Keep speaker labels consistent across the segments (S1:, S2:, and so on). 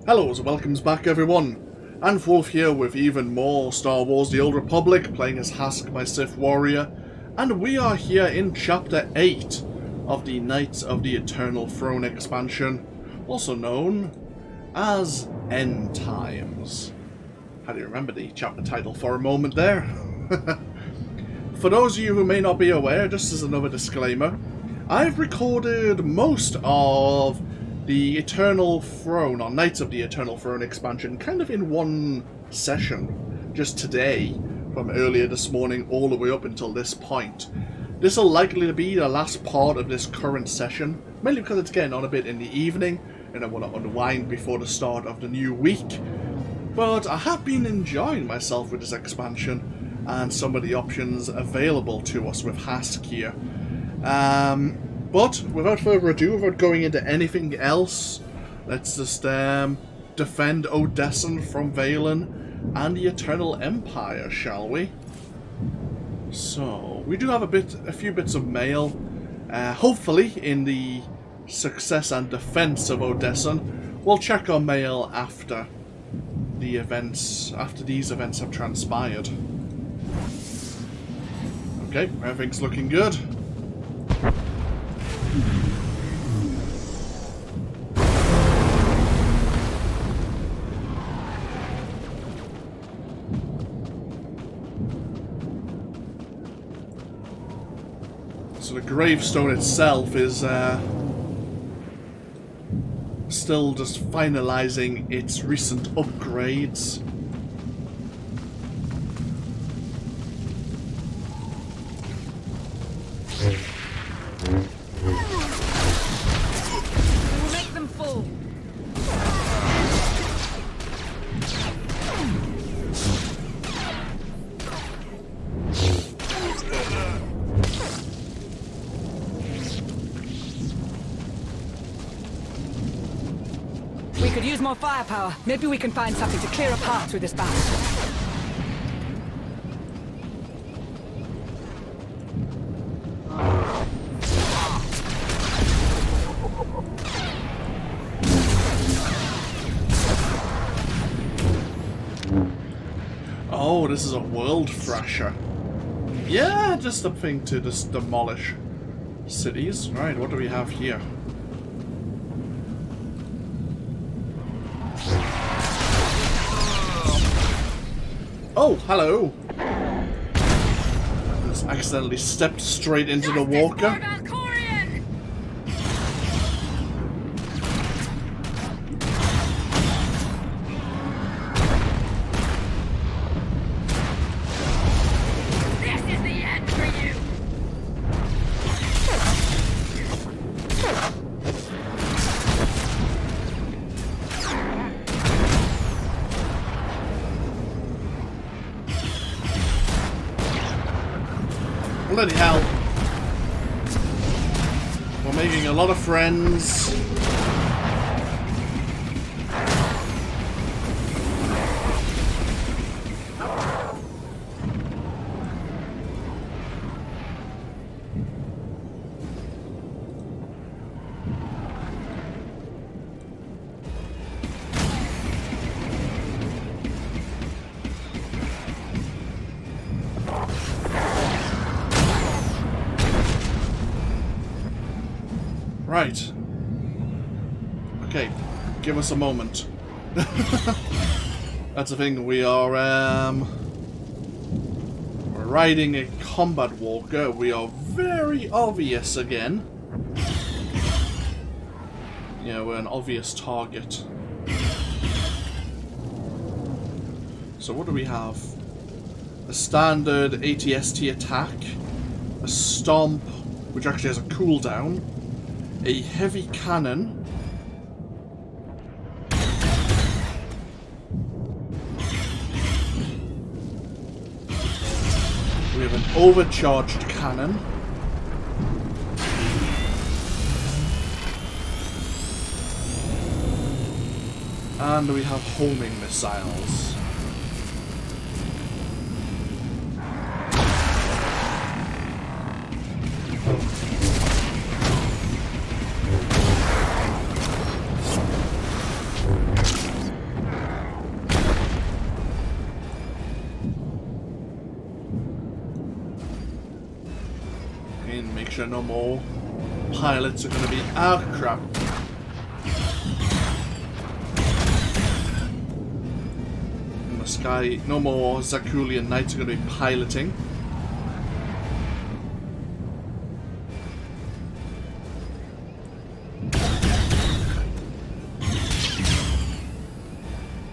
S1: Hello and welcomes back everyone, and Wolf here with even more Star Wars The Old Republic, playing as Hask, my Sith warrior, and we are here in Chapter 8 of the Knights of the Eternal Throne expansion, also known as End Times. How do you remember the chapter title for a moment there? For those of you who may not be aware, just as another disclaimer, I've recorded most of the Eternal Throne, or Knights of the Eternal Throne expansion, kind of in one session, just today, from earlier this morning all the way up until this point. This will likely to be the last part of this current session, mainly because it's getting on a bit in the evening, and I want to unwind before the start of the new week. But I have been enjoying myself with this expansion, and some of the options available to us with Hask here. But without further ado, without going into anything else, let's just defend Odessen from Vaylin and the Eternal Empire, shall we? So we do have a few bits of mail. Hopefully, in the success and defense of Odessen, we'll check our mail after the events, after these events have transpired. Okay, everything's looking good. So the gravestone itself is still just finalizing its recent upgrades.
S2: Make them fall.
S3: We could use more firepower. Maybe we can find something to clear a path through this battle.
S1: Oh, this is a world thrasher. Yeah, just a thing to just demolish cities. Right, what do we have here? Oh, hello! I just accidentally stepped straight into the walker.
S2: Valkorian! This is the end for you!
S1: Bloody hell. We're making a lot of friends. Right. Okay, give us a moment. That's the thing, we are we're riding a combat walker. We are very obvious again. Yeah, we're an obvious target. So what do we have? A standard ATST attack, a stomp, which actually has a cooldown, a heavy cannon, we have an overcharged cannon, and we have homing missiles. And make sure no more pilots are going to be... Ah, crap. In the sky, no more Zakuulian knights are going to be piloting.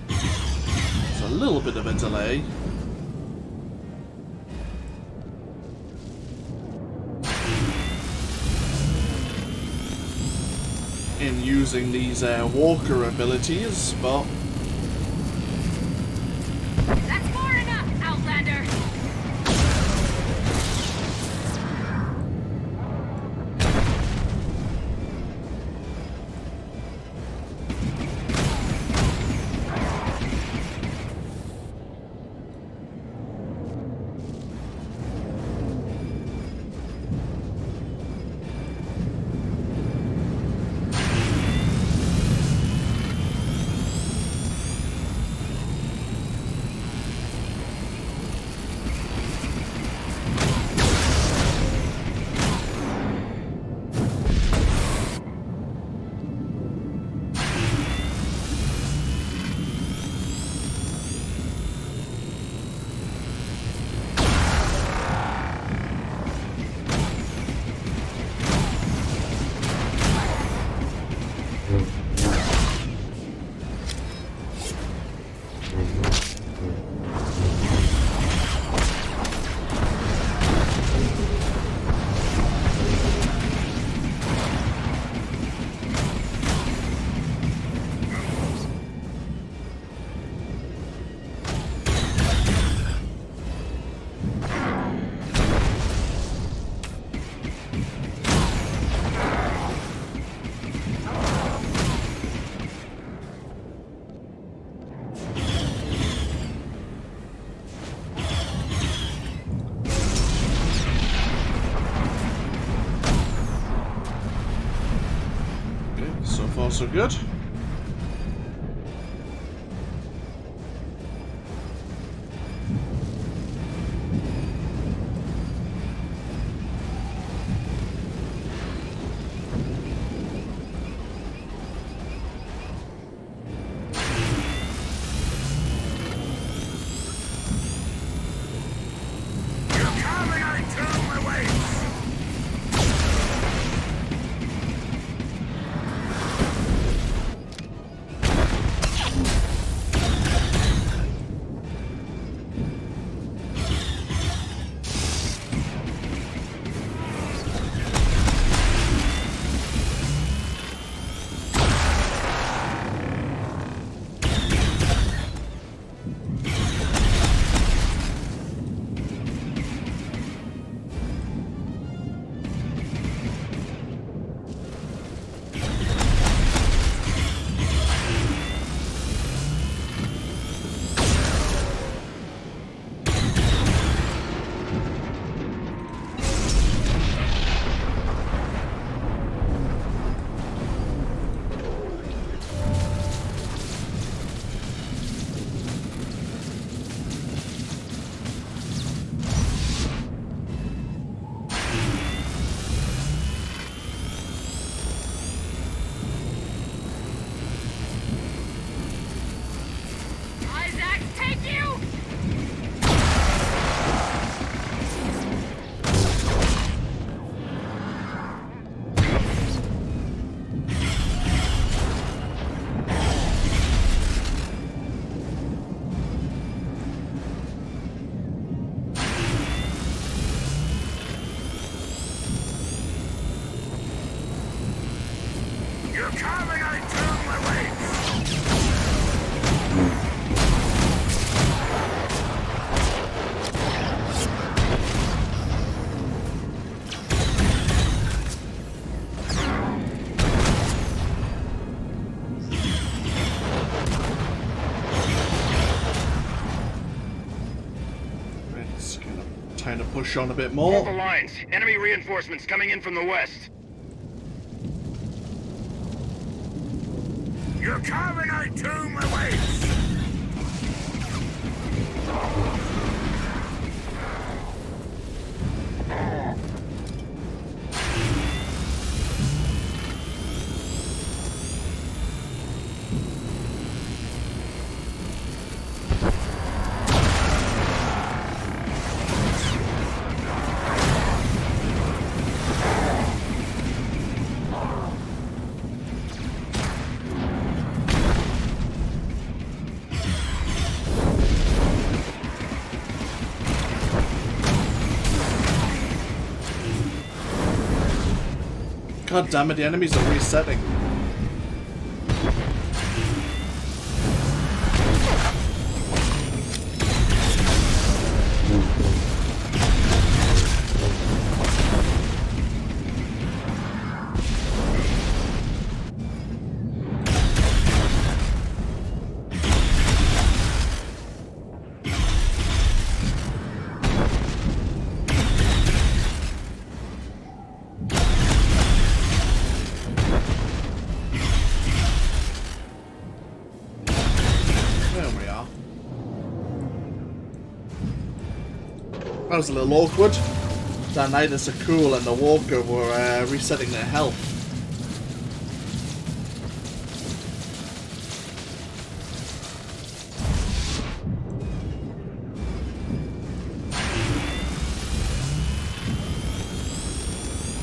S1: There's a little bit of a delay. In using these walker abilities, but
S2: That's far enough, Outlander!
S1: so far so good. Kind of push on a bit more.
S4: Hold the lines. Enemy reinforcements coming in from the west. Your carbonite tomb awaits!
S1: God damn it, the enemies are resetting. That was a little awkward. That neither Zakuul and the Walker were resetting their health.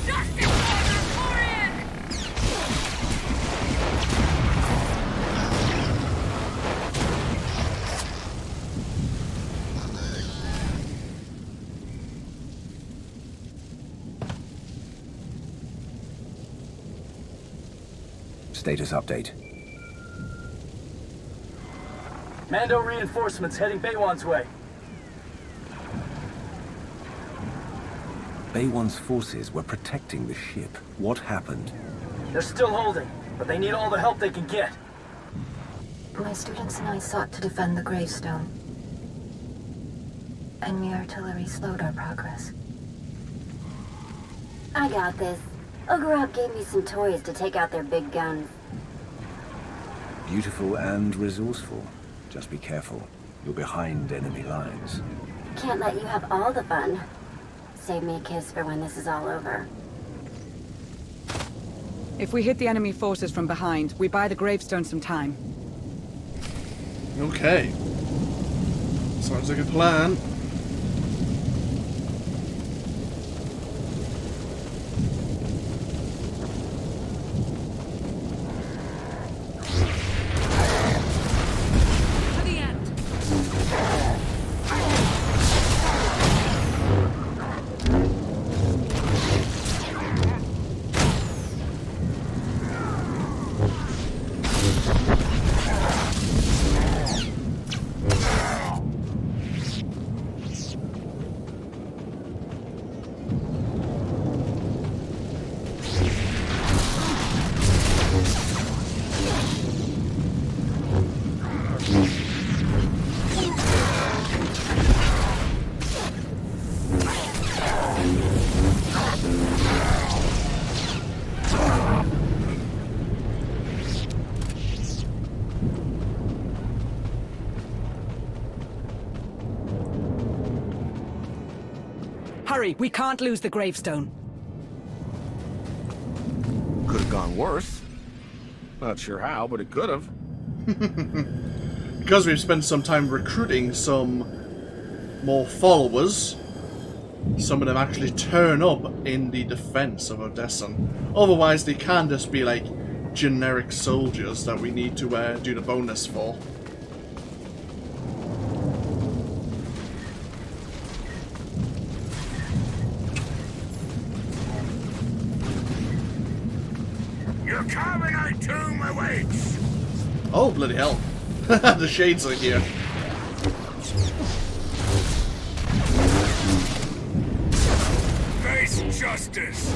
S2: Justice for Valkorian!
S5: Status update.
S6: Mando reinforcements heading Baywan's way.
S5: Baywan's forces were protecting the ship. What happened?
S6: They're still holding, but they need all the help they can get.
S7: My students and I sought to defend the gravestone. Enemy artillery slowed our progress.
S8: I got this. Ogorab gave me some toys to take out their big guns.
S5: Beautiful and resourceful. Just be careful. You're behind enemy lines.
S8: Can't let you have all the fun. Save me a kiss for when this is all over.
S3: If we hit the enemy forces from behind, we buy the gravestone some time.
S1: Okay. Sounds like a plan.
S2: To the end.
S3: Hurry, we can't lose the gravestone.
S9: Could have gone worse. Not sure how, but it could have.
S1: Because we've spent some time recruiting some more followers, some of them actually turn up in the defense of Odessen. Otherwise, they can just be like generic soldiers that we need to do the bonus for.
S4: Your carbonite tomb awaits!
S1: Oh, bloody hell. The shades are here.
S4: Face justice!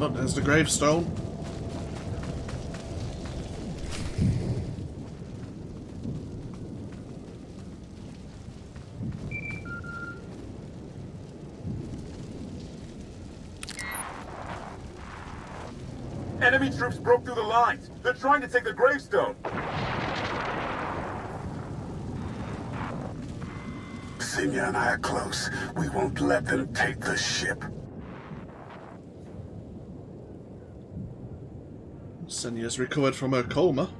S1: Oh, there's the gravestone.
S10: Enemy troops broke through the lines. They're trying to take the gravestone.
S4: Senya and I are close. We won't let them take the ship.
S1: Senya's recovered from her coma.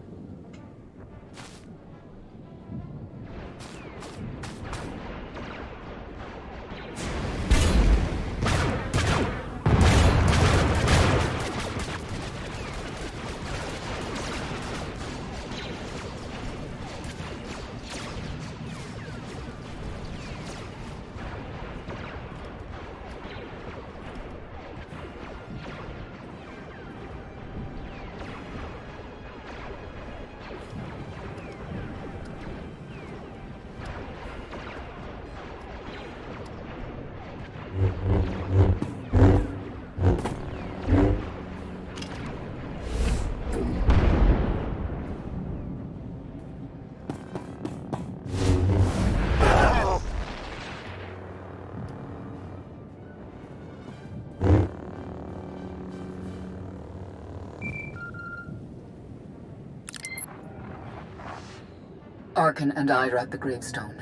S11: Arkan and I are at the gravestone.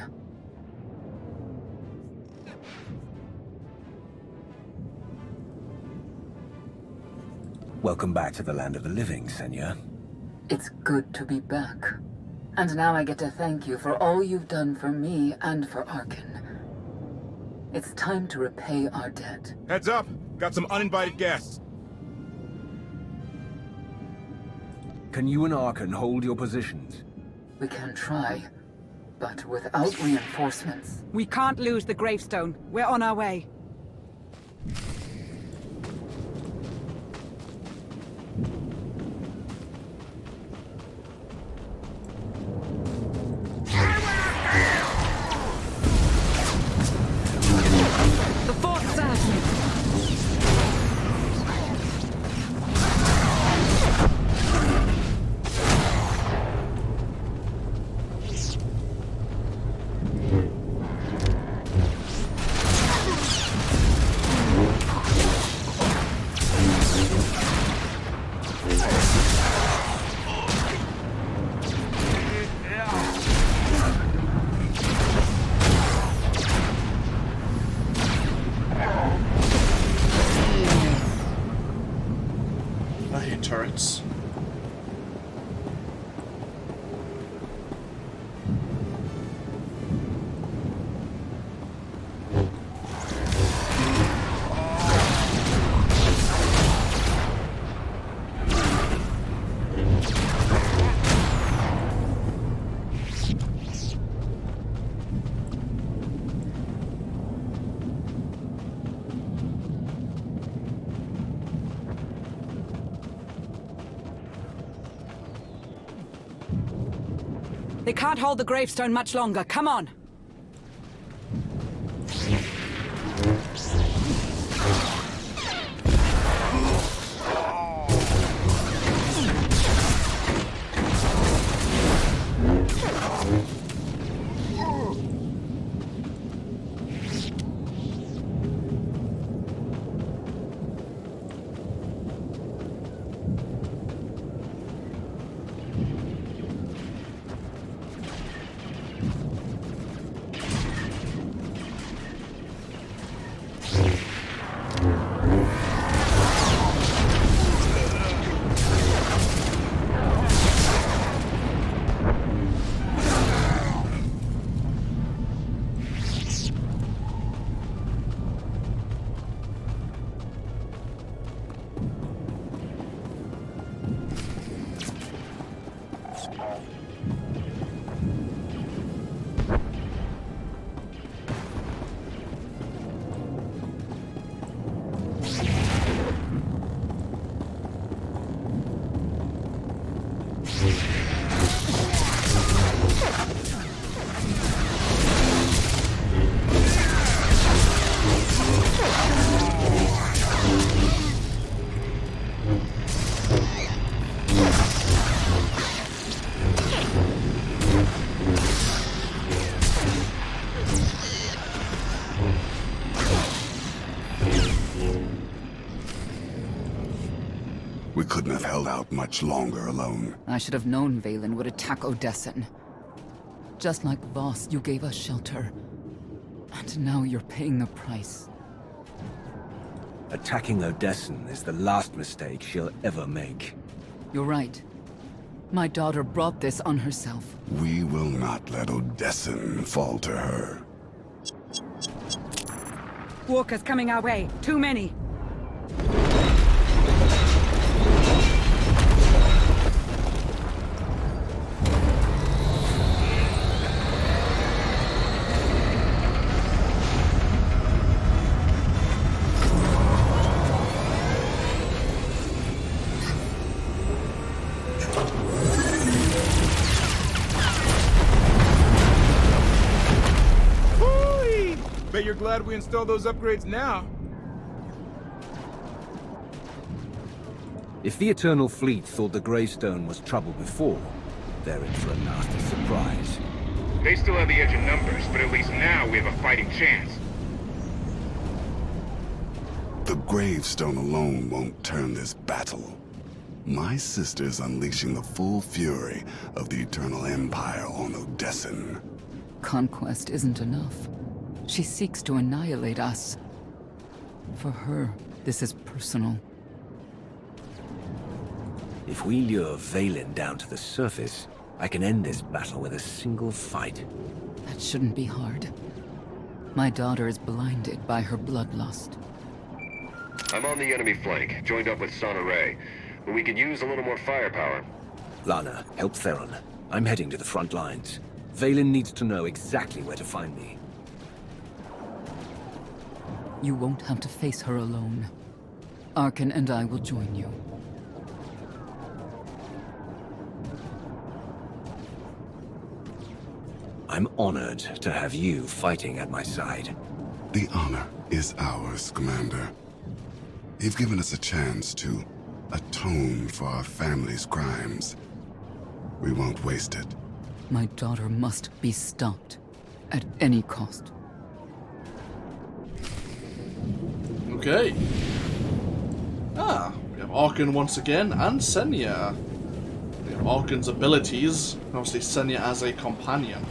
S5: Welcome back to the land of the living, Senya.
S11: It's good to be back. And now I get to thank you for all you've done for me and for Arkan. It's time to repay our debt.
S10: Heads up! Got some uninvited guests.
S5: Can you and Arkan hold your positions?
S11: We can try, but without reinforcements.
S3: We can't lose the gravestone. We're on our way. The fort serves me.
S1: Turrets.
S3: They can't hold the gravestone much longer. Come on!
S4: We couldn't have held out much longer alone.
S11: I should have known Vaylin would attack Odessen. Just like Voss, you gave us shelter. And now you're paying the price.
S5: Attacking Odessen is the last mistake she'll ever make.
S11: You're right. My daughter brought this on herself.
S4: We will not let Odessen fall to her.
S3: Walkers coming our way. Too many.
S10: Bet you're glad we installed those upgrades now.
S5: If the Eternal Fleet thought the Greystone was trouble before, they're in for a nasty surprise.
S12: They still have the edge in numbers, but at least now we have a fighting chance.
S4: The gravestone alone won't turn this battle. My sister's unleashing the full fury of the Eternal Empire on Odessen.
S11: Conquest isn't enough. She seeks to annihilate us. For her, this is personal.
S5: If we lure Vaylin down to the surface, I can end this battle with a single fight.
S11: That shouldn't be hard. My daughter is blinded by her bloodlust.
S12: I'm on the enemy flank, joined up with Son Array, but we could use a little more firepower.
S5: Lana, help Theron. I'm heading to the front lines. Vaylin needs to know exactly where to find me.
S11: You won't have to face her alone. Arkin and I will join you.
S5: I'm honored to have you fighting at my side.
S4: The honor is ours, Commander. You've given us a chance to atone for our family's crimes. We won't waste it.
S11: My daughter must be stopped. At any cost.
S1: Okay. We have Arkin once again, and Senya. We have Arkin's abilities, and obviously Senya as a companion.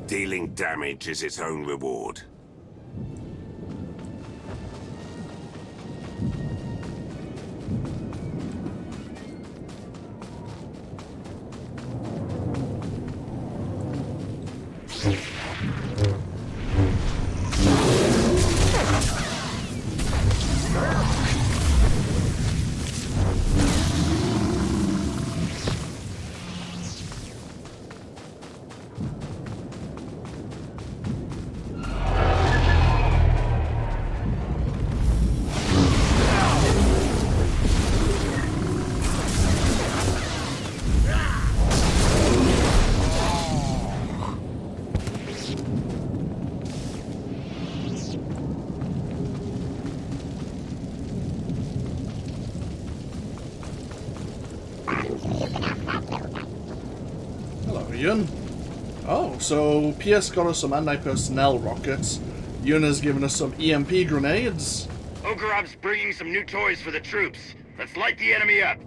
S13: Dealing damage is its own reward. Oh, so PS got us some anti-personnel rockets. Yuna's given us some EMP grenades.
S12: Okarab's bringing some new toys for the troops. Let's light the enemy up.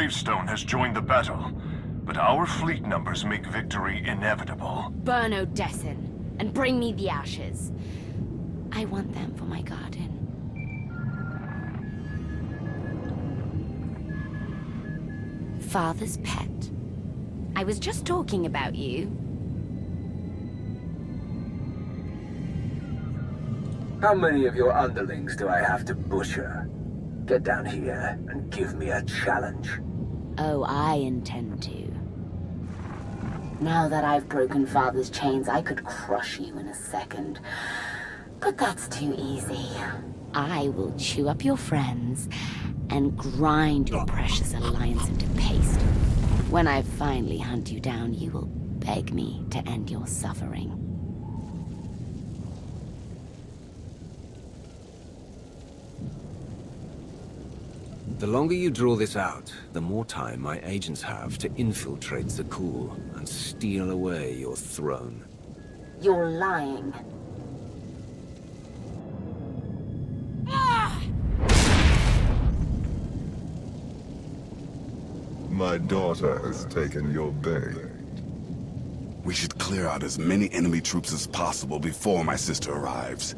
S10: gravestone has joined the battle, but our fleet numbers make victory inevitable.
S2: Burn Odessen, and bring me the ashes. I want them for my garden. Father's pet. I was just talking about you.
S5: How many of your underlings do I have to butcher? Get down here and give me a challenge.
S2: Oh, I intend to.
S8: Now that I've broken Father's chains, I could crush you in a second. But that's too easy.
S2: I will chew up your friends and grind your precious alliance into paste. When I finally hunt you down, you will beg me to end your suffering.
S5: The longer you draw this out, the more time my agents have to infiltrate Zakuul and steal away your throne.
S8: You're lying.
S14: My daughter has taken your bait.
S4: We should clear out as many enemy troops as possible before my sister arrives.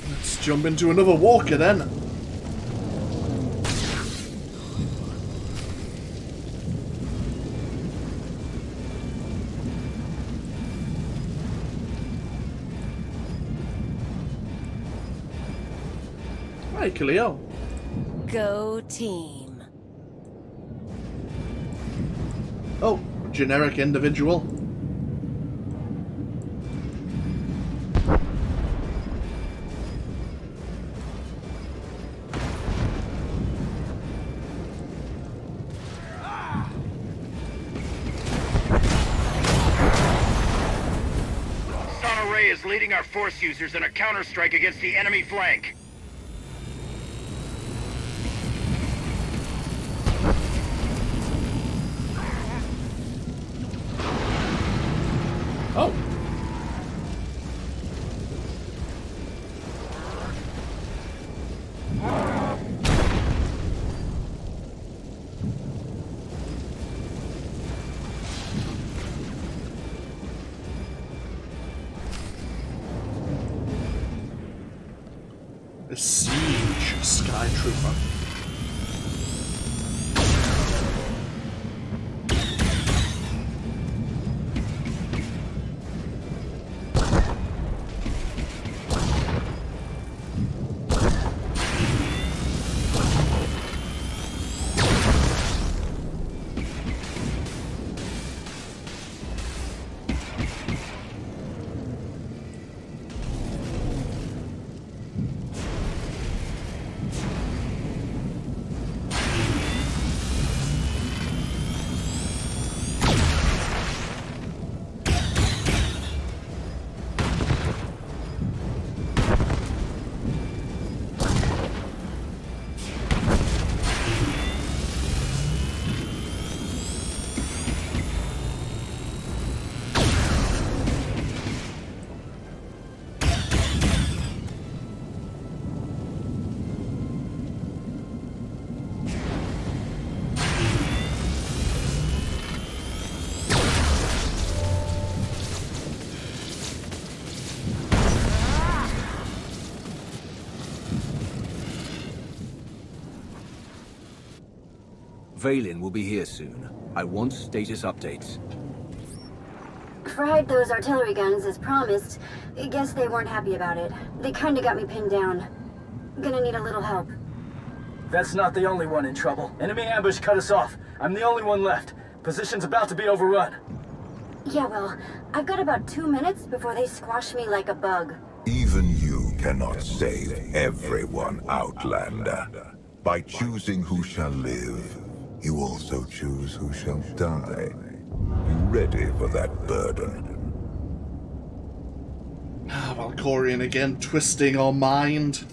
S1: Let's jump into another walker then. Hi, Khalil.
S2: Go team.
S1: Oh, generic individual.
S12: Is leading our force users in a counterstrike against the enemy flank.
S1: Oh. A siege Sky Trooper.
S5: Vaylin will be here soon. I want status updates.
S8: Fried those artillery guns as promised. I guess they weren't happy about it. They kinda got me pinned down. Gonna need a little help.
S6: That's not the only one in trouble. Enemy ambush cut us off. I'm the only one left. Position's about to be overrun.
S8: Yeah, well, I've got about 2 minutes before they squash me like a bug.
S14: Even you cannot save everyone, Outlander. By choosing who shall live, you also choose who shall die. You ready for that burden?
S1: Valkorian again, twisting our mind.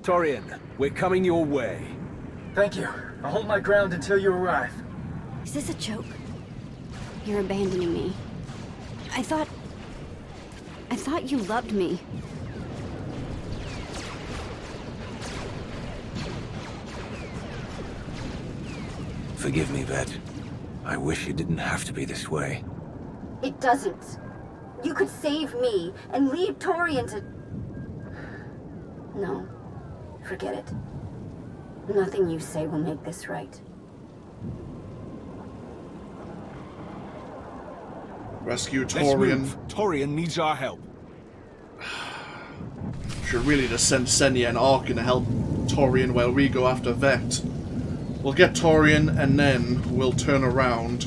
S5: Torian, we're coming your way.
S6: Thank you. I'll hold my ground until you arrive.
S15: Is this a joke? You're abandoning me. I thought you loved me.
S5: Forgive me, Vet. I wish it didn't have to be this way.
S7: It doesn't. You could save me and leave Torian to... No. Forget it. Nothing you say will make this right.
S1: Rescue
S9: Let's
S1: Torian.
S9: move. Torian needs our help.
S1: Should really just send Senya and Arkin to help Torian while we go after Vet. We'll get Torian and then we'll turn around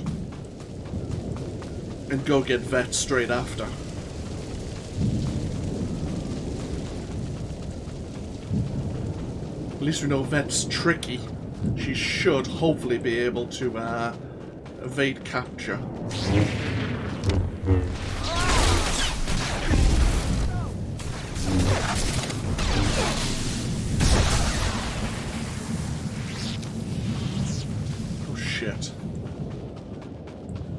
S1: and go get Vet straight after. At least we know Vet's tricky. She should hopefully be able to evade capture. Oh shit.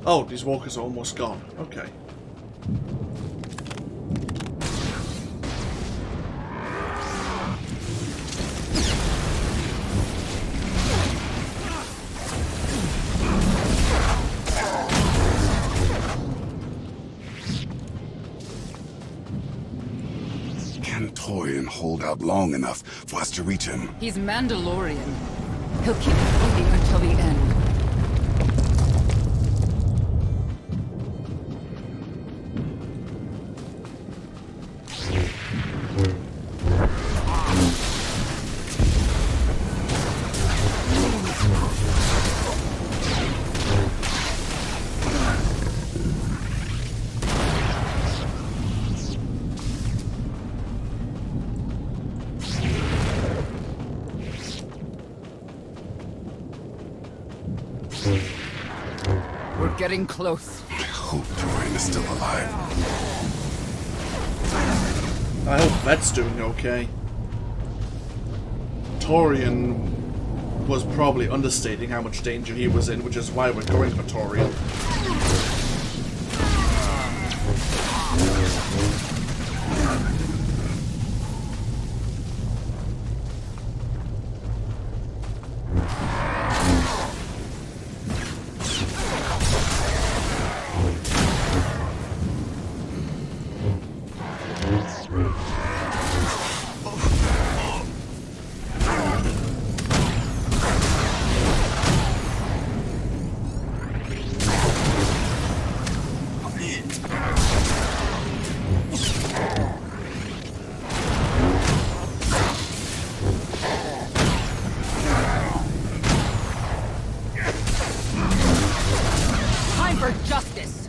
S1: Oh, these walkers are almost gone. Okay.
S4: Can Torian hold out long enough for us to reach him?
S11: He's Mandalorian. He'll keep fighting until the end. We're getting close.
S4: I hope Torian is still alive.
S1: I hope Vet's doing okay. Torian was probably understating how much danger he was in, which is why we're going for Torian.
S11: Time for justice!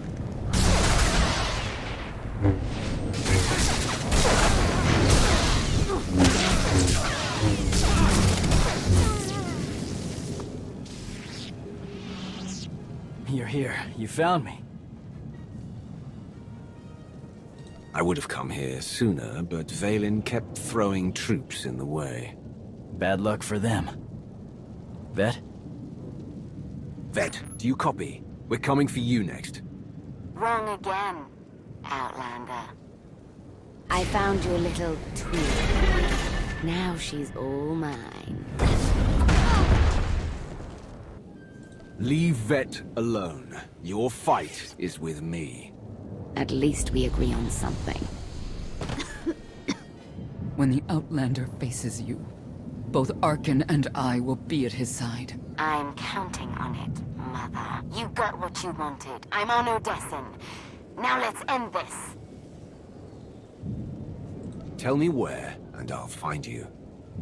S6: You're here. You found me.
S5: I would have come here sooner, but Vaylin kept throwing troops in the way.
S6: Bad luck for them. Vet?
S5: Vet, do you copy? We're coming for you next.
S2: Wrong again, Outlander. I found your little tool. Now she's all mine.
S5: Leave Vet alone. Your fight is with me.
S2: At least we agree on something.
S11: When the Outlander faces you, both Arkin and I will be at his side.
S2: I'm counting on it, Mother. You got what you wanted. I'm on Odessen. Now let's end this.
S5: Tell me where, and I'll find you.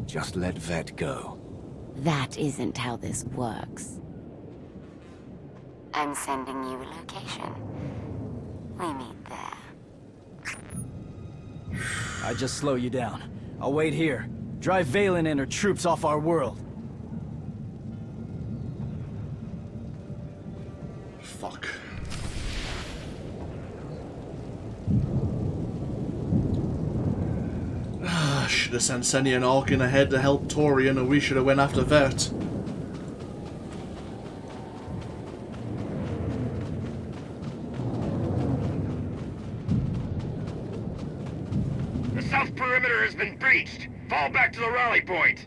S5: Just let Vet go.
S2: That isn't how this works. I'm sending you a location. We meet there.
S6: I just slow you down. I'll wait here. Drive Vaylin and her troops off our world.
S1: Fuck. Ah, should have sent Senya and Arkin ahead to help Torian, and we should have went after Vert.
S12: The south perimeter has been breached. Fall back to the rally point.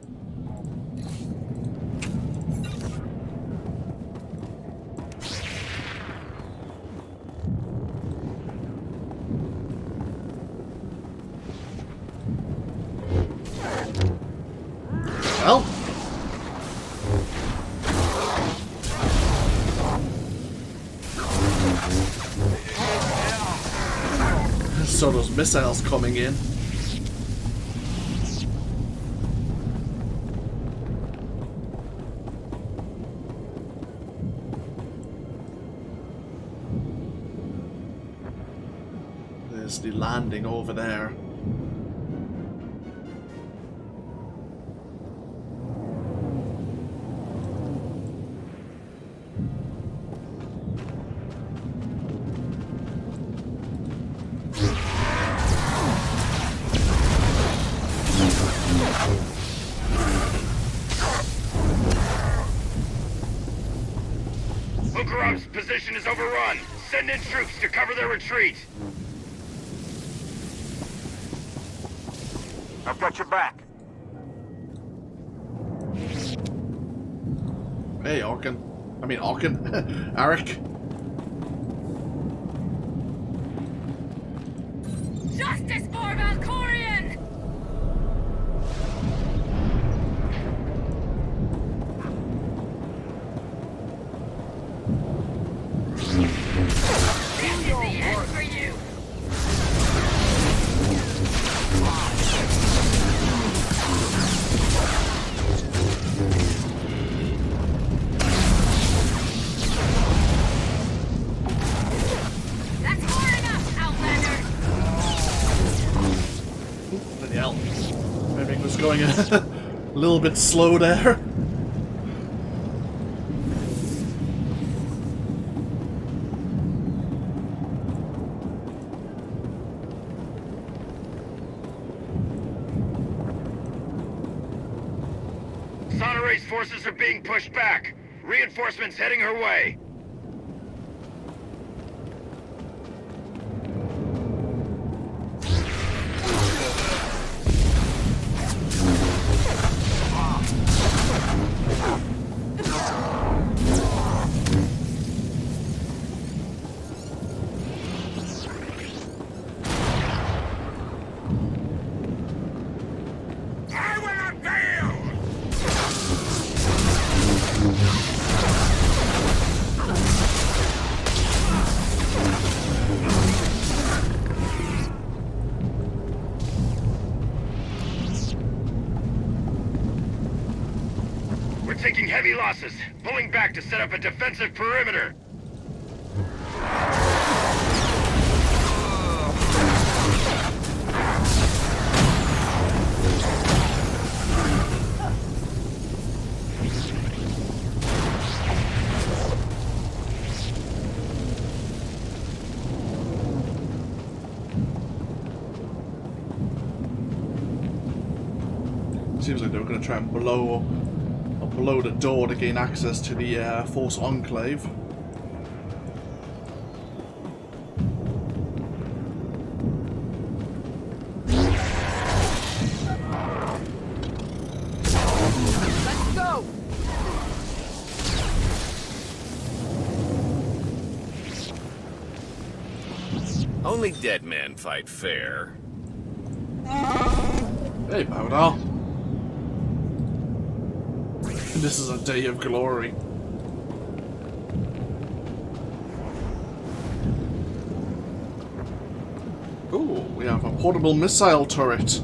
S1: Well. So those missiles coming in. There's the landing over there.
S12: Lukarov's position is overrun. Send in troops to cover their retreat. I've got your back.
S1: Hey, Arkin. I mean, Arkin. Arik.
S16: Justice for Valkorian! This is the end for you! That's far enough, Outlander!
S1: Bloody hell. Maybe it was going a little bit slow there.
S12: Sonora's forces are being pushed back. Reinforcements heading her way.
S10: I will not fail!
S12: We're taking heavy losses. Pulling back to set up a defensive perimeter.
S1: Seems like they were going to try and blow the door to gain access to the Force Enclave.
S3: Let's go!
S9: Only dead men fight fair.
S1: Hey, Powder. This is a day of glory. Ooh, we have a portable missile turret.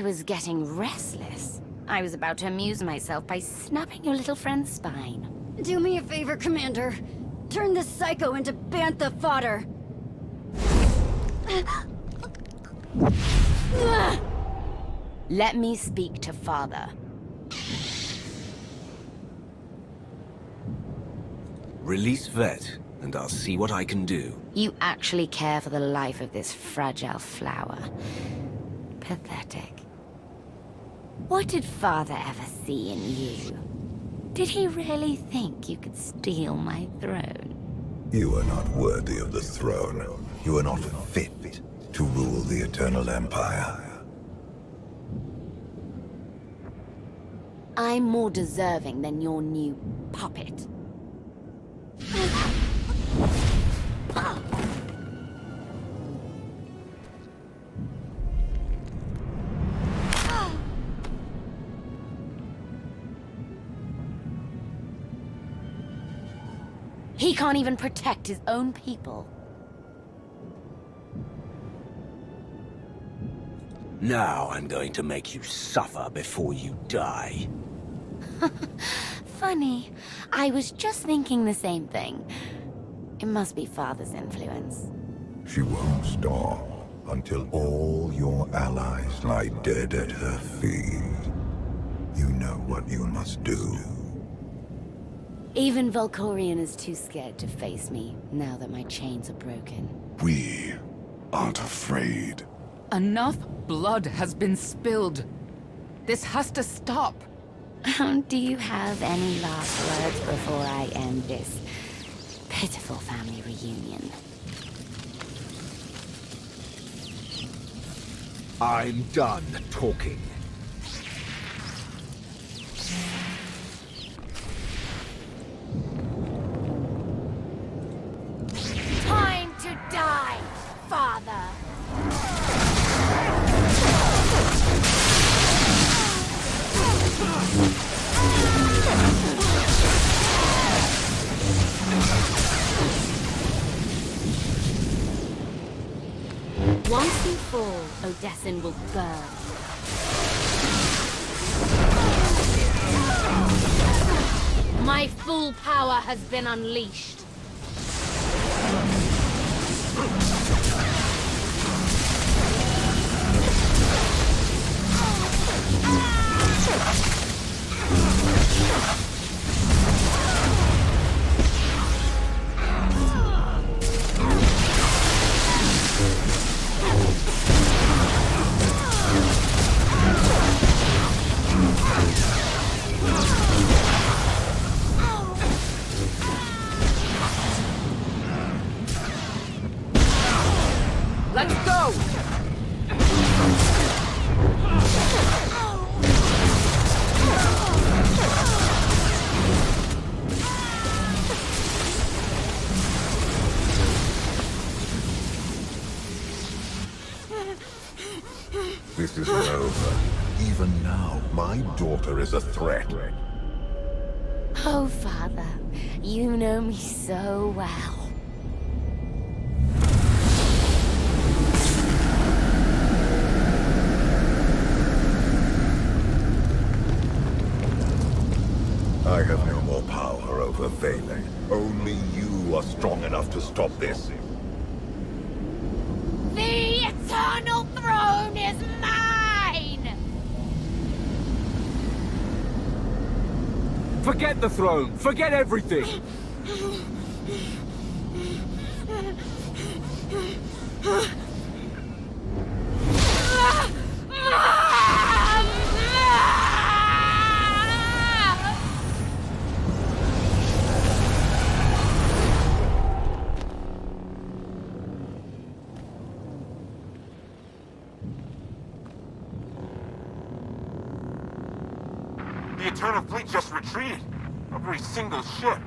S2: was getting restless. I was about to amuse myself by snubbing your little friend's spine.
S15: Do me a favor, Commander. Turn this psycho into bantha fodder.
S2: Let me speak to Father.
S5: Release Vet, and I'll see what I can do.
S2: You actually care for the life of this fragile flower. Pathetic. What did Father ever see in you? Did he really think you could steal my throne?
S14: You are not worthy of the throne. You are not fit to rule the Eternal Empire.
S2: I'm more deserving than your new puppet. He can't even protect his own people.
S5: Now I'm going to make you suffer before you die.
S2: Funny. I was just thinking the same thing. It must be Father's influence.
S14: She won't stop until all your allies lie dead at her feet. You know what you must do.
S2: Even Valkorian is too scared to face me, now that my chains are broken.
S4: We aren't afraid.
S11: Enough blood has been spilled. This has to stop.
S2: Do you have any last words before I end this pitiful family reunion?
S5: I'm done talking.
S2: Time to die, Father! Once you fall, Odessen will burn. My full power has been unleashed.
S11: Let's go!
S14: This isn't over. Even now, my daughter is a threat.
S2: Oh, Father, you know me so well.
S14: I have no more power over Vaylin. Only you are strong enough to stop this.
S2: The Eternal Throne is mine!
S5: Forget the throne! Forget everything!
S10: The Eternal Fleet just retreated. Every single ship.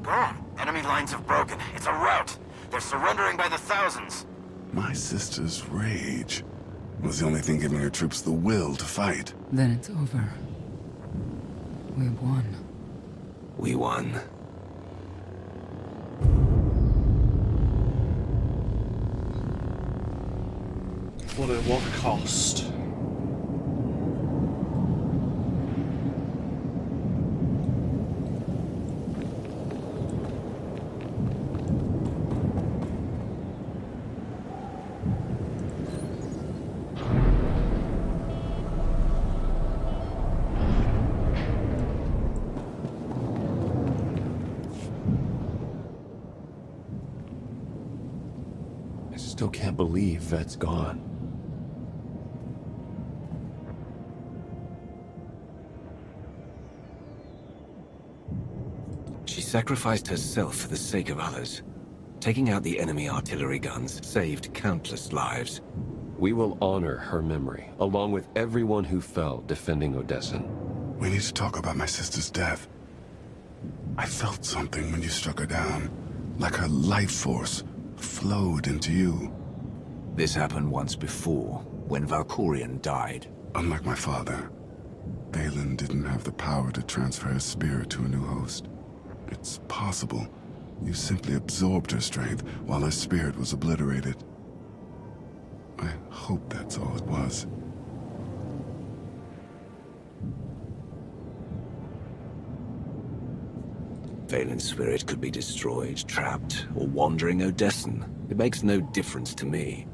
S10: Gone.
S6: Enemy lines have broken. It's a rout. They're surrendering by the thousands.
S4: My sister's rage was the only thing giving her troops the will to fight.
S11: Then it's over. We won.
S5: We won.
S1: But at what cost?
S17: Still can't believe Vet's gone.
S5: She sacrificed herself for the sake of others. Taking out the enemy artillery guns saved countless lives.
S17: We will honor her memory, along with everyone who fell defending Odessen.
S4: We need to talk about my sister's death. I felt something when you struck her down, like her life force flowed into you.
S18: This happened once before, when Valkorian died.
S4: Unlike my father, Vaylin didn't have the power to transfer his spirit to a new host. It's possible you simply absorbed her strength while her spirit was obliterated. I hope that's all it was.
S5: Vaylin's spirit could be destroyed, trapped, or wandering Odessen. It makes no difference to me.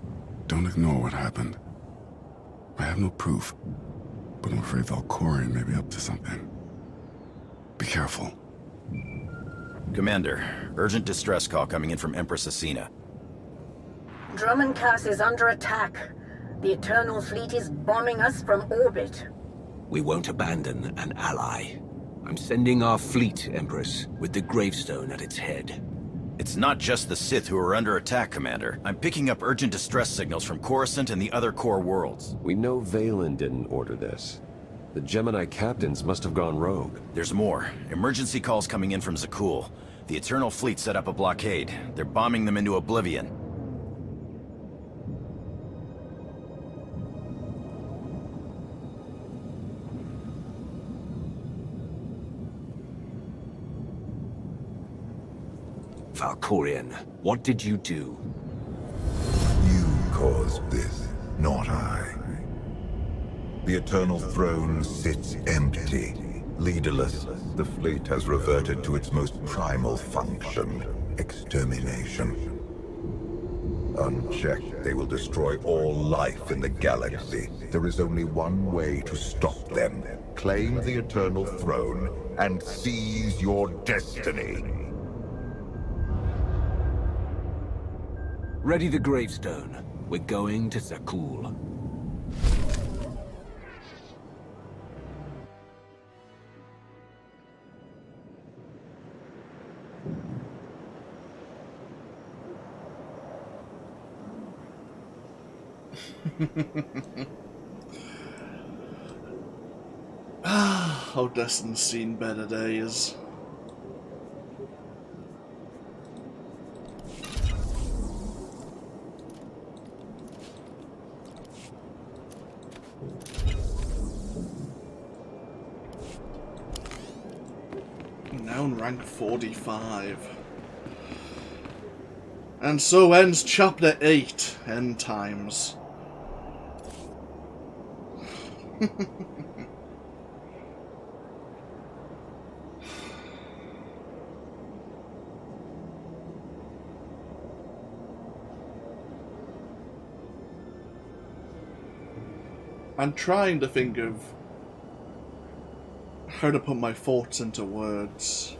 S4: Don't ignore what happened. I have no proof, but I'm afraid Valkorian may be up to something. Be careful.
S19: Commander, urgent distress call coming in from Empress Asina.
S20: Drummoncass is under attack. The Eternal Fleet is bombing us from orbit.
S5: We won't abandon an ally. I'm sending our fleet, Empress, with the gravestone at its head.
S19: It's not just the Sith who are under attack, Commander. I'm picking up urgent distress signals from Coruscant and the other core worlds.
S17: We know Vaylin didn't order this. The Gemini captains must have gone rogue.
S19: There's more. Emergency calls coming in from Zakuul. The Eternal Fleet set up a blockade. They're bombing them into oblivion.
S5: Valkorian, what did you do?
S14: You caused this, not I. The Eternal Throne sits empty, leaderless. The fleet has reverted to its most primal function, extermination. Unchecked, they will destroy all life in the galaxy. There is only one way to stop them. Claim the Eternal Throne and seize your destiny.
S5: Ready the gravestone. We're going to Zakuul.
S1: Odessen's seen better days. Now in rank 45. And so ends Chapter 8, End Times. I'm trying to think of how to put my thoughts into words.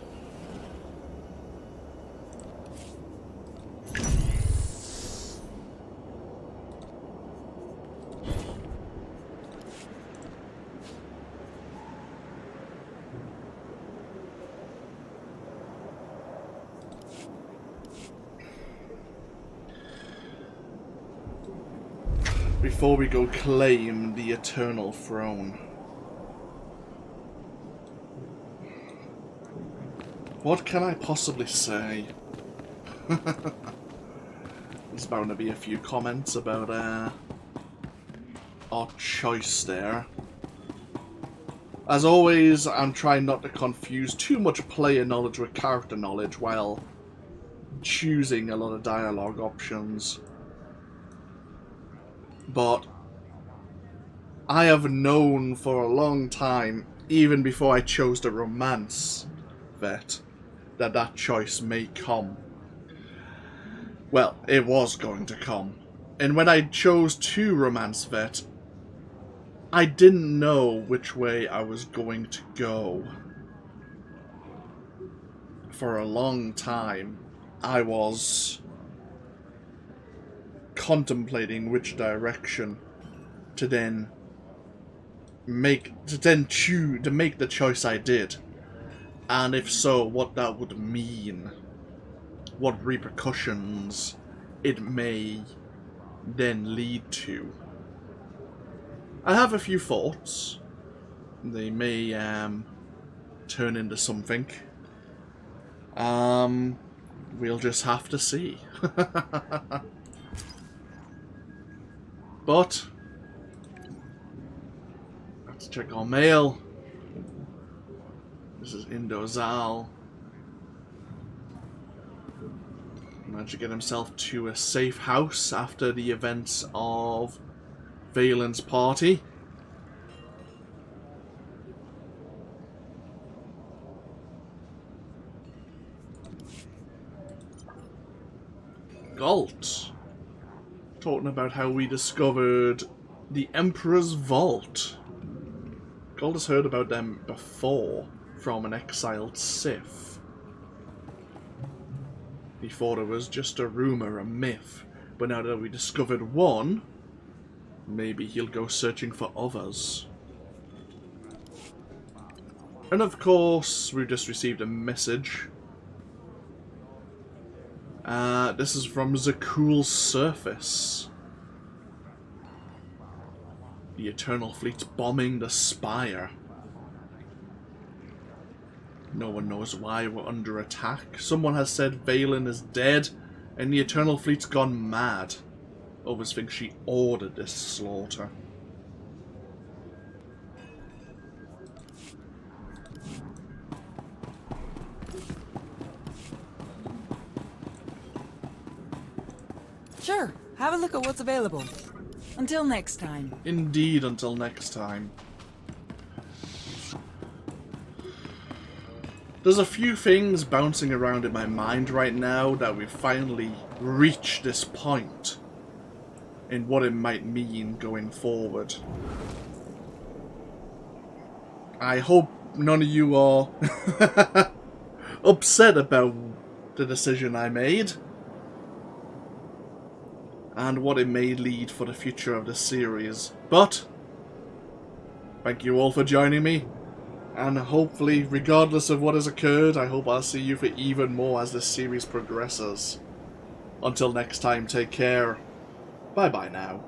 S1: Before we go claim the Eternal Throne. What can I possibly say? There's bound to be a few comments about our choice there. As always, I'm trying not to confuse too much player knowledge with character knowledge while choosing a lot of dialogue options. But I have known for a long time, even before I chose to romance Vet, that choice may come. Well, it was going to come. And when I chose to romance Vet, I didn't know which way I was going to go. For a long time, I was contemplating which direction to then make the choice I did, and if so, what that would mean, what repercussions it may then lead to. I have a few thoughts. They may turn into something. We'll just have to see. But let's check our mail. This is Indozal. Managed to get himself to a safe house after the events of Vaylin's party. Galt. Talking about how we discovered the Emperor's Vault. Galt has heard about them before from an exiled Sith. He thought it was just a rumour, a myth, but now that we discovered one, maybe he'll go searching for others. And of course, we've just received a message. This is from Zakuul's surface. The Eternal Fleet's bombing the Spire. No one knows why we're under attack. Someone has said Vaylin is dead, and the Eternal Fleet's gone mad. Others think she ordered this slaughter.
S3: Sure, have a look at what's available. Until next time.
S1: Indeed, until next time. There's a few things bouncing around in my mind right now that we've finally reached this point in what it might mean going forward. I hope none of you are upset about the decision I made and what it may lead for the future of the series. But thank you all for joining me. And hopefully, regardless of what has occurred, I hope I'll see you for even more as this series progresses. Until next time, take care. Bye-bye now.